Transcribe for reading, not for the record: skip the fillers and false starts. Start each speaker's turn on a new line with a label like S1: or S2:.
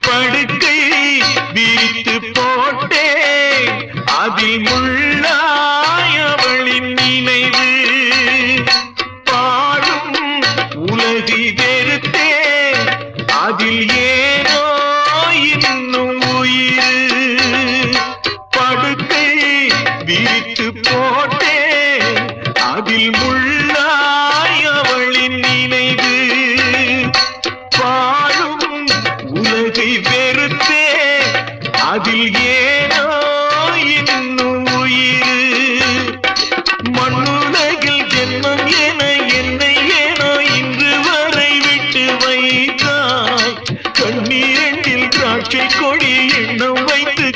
S1: படுக்கை விரித்து போட்டே அதில் முள்ளாய் அவளின் நினைவு பாடும் உலகை வெறுத்தே அதில் ஏனோ இன்னும் உயிர் படுக்கை விரித்து போட்டே அதில் முள்ளாய் அவளின் நினைவு பாடும் உலகை வெறுத்தே அதில் ஏனோ இன்னும் உயிர் மண்ணுலகில் ஜென்மம் என என்னை ஏனோ இன்று வரை விட்டு வைத்தாய் கண்ணீரில் திராட்சை கொடி எண்ணம் வைத்து